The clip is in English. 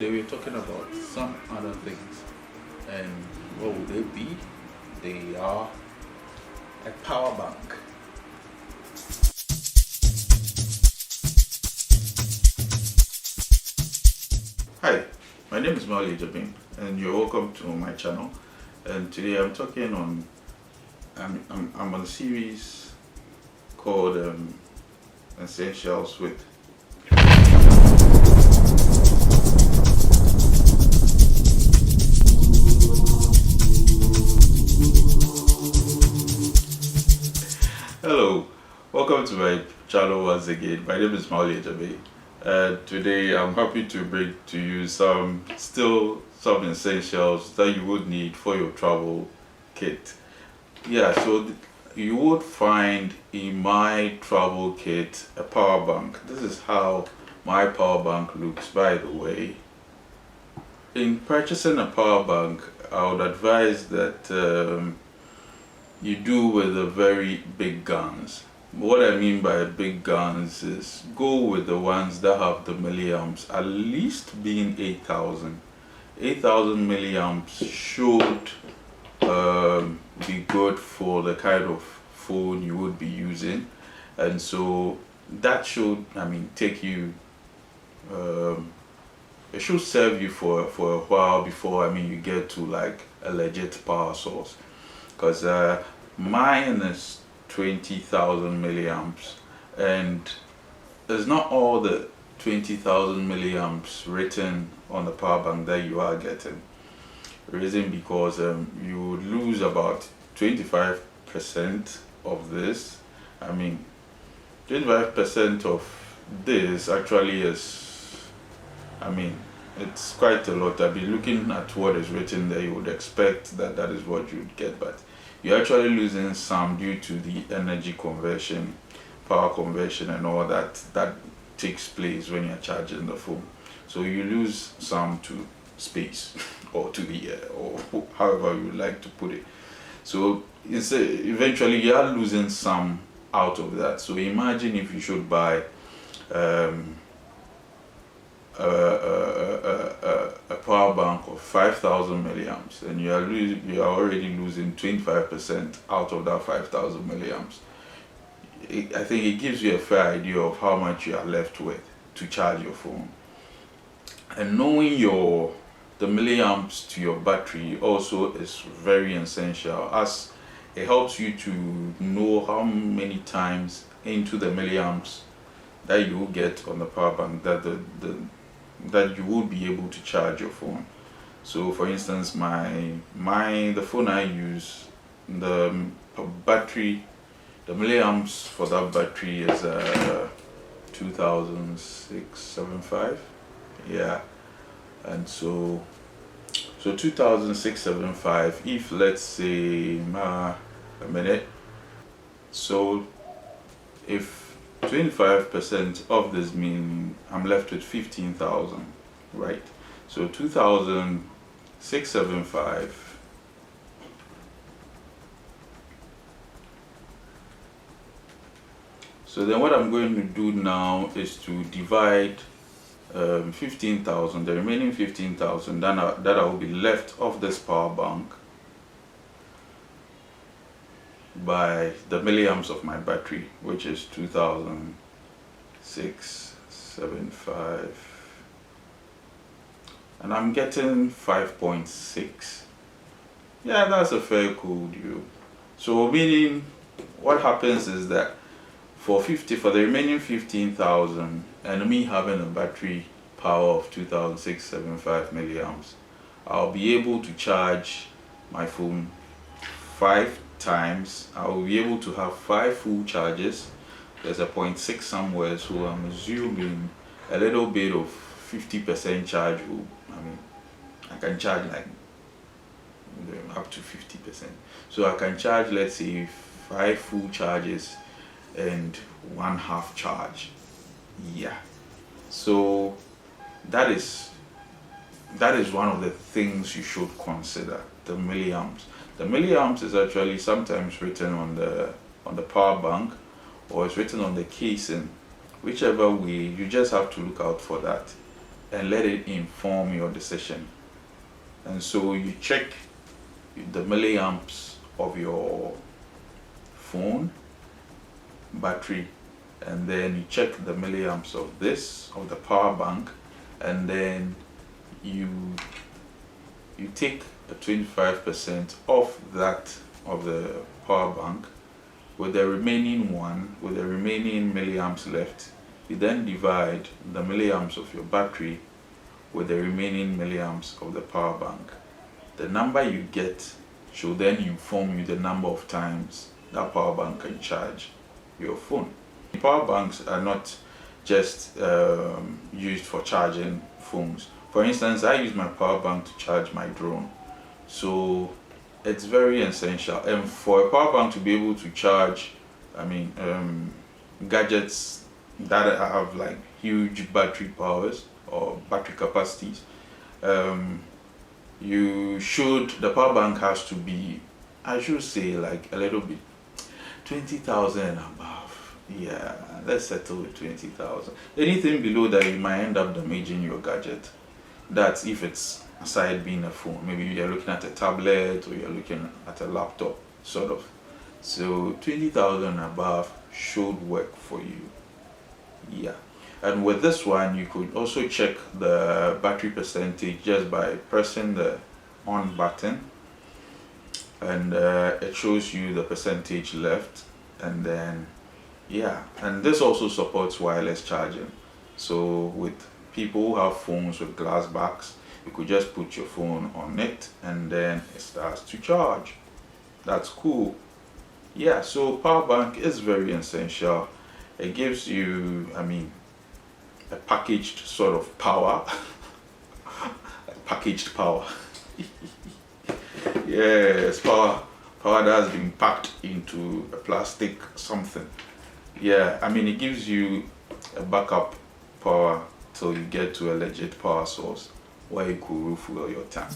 They were talking about some other things, and what would they be? They are a power bank. Hi, my name is Mali Jabin, and you're welcome to my channel. And today I'm talking on I'm on a series called Essentials with. Hello, welcome to my channel once again. My name is Mauli Jabe, and today I'm happy to bring to you some essentials that you would need for your travel kit. Yeah, so you would find in my travel kit a power bank. This is how my power bank looks, by the way. In purchasing a power bank, I would advise that you do with the very big guns. What I mean by big guns is go with the ones that have the milliamps at least being 8,000. 8,000 milliamps should be good for the kind of phone you would be using, and so that should, take you. It should serve you for a while before you get to like a legit power source, because mine is 20,000 milliamps, and there's not all the 20,000 milliamps written on the power bank that you are getting. Reason because you would lose about 25% of this. 25% of this actually is, it's quite a lot. I've been looking at what is written there. You would expect that is what you'd get, but you're actually losing some due to the energy conversion, power conversion, and all that takes place when you're charging the phone. So you lose some to space or to the air, or however you like to put it. So eventually you are losing some out of that. So imagine if you should buy a power bank of 5,000 milliamps, and you are already losing 25% out of that 5,000 milliamps. I think it gives you a fair idea of how much you are left with to charge your phone. And knowing the milliamps to your battery also is very essential, as it helps you to know how many times into the milliamps that you will get on the power bank that you will be able to charge your phone. So for instance, the phone I use, the battery, the milliamps for that battery is 2675. Yeah, and so 2675, if let's say a minute, so if 25% of this mean I'm left with 15,000, right? So 2,675 so then what I'm going to do now is to divide 15,000, the remaining 15,000 that I will be left of this power bank, by the milliamps of my battery, which is 2,675, and I'm getting 5.6. Yeah, that's a fair cool deal. So meaning what happens is that for the remaining 15,000, and me having a battery power of 2,675 milliamps, I'll be able to charge my phone 5 times. I will be able to have 5 full charges. There's a 0.6 somewhere, so I'm assuming a little bit of 50% charge will, I can charge like up to 50%. So I can charge, let's say, 5 full charges and 1/2 charge. Yeah, so that is one of the things you should consider, the milliamps. The milliamps is actually sometimes written on the power bank, or it's written on the casing. Whichever way, you just have to look out for that. and let it inform your decision. And so you check the milliamps of your phone battery, and then you check the milliamps of the power bank, and then you take a 25% off that of the power bank with the remaining milliamps left. You then divide the milliamps of your battery with the remaining milliamps of the power bank. The number you get should then inform you the number of times that power bank can charge your phone. Power banks are not just used for charging phones. For instance, I use my power bank to charge my drone. So it's very essential. And for a power bank to be able to charge, gadgets that have like huge battery powers or battery capacities, the power bank has to be, I should say, like a little bit 20,000 and above. Yeah, let's settle with 20,000. Anything below that, you might end up damaging your gadget. That's if it's aside being a phone. Maybe you're looking at a tablet or you're looking at a laptop, sort of. So 20,000 above should work for you. Yeah. And with this one, you could also check the battery percentage just by pressing the on button, and it shows you the percentage left. And then and this also supports wireless charging. So with people who have phones with glass backs, you could just put your phone on it and then it starts to charge. That's cool. Yeah, so power bank is very essential. It gives you, a packaged sort of power. Packaged power. Yes, power that has been packed into a plastic something. Yeah, it gives you a backup power till you get to a legit power source where you could refuel your tank.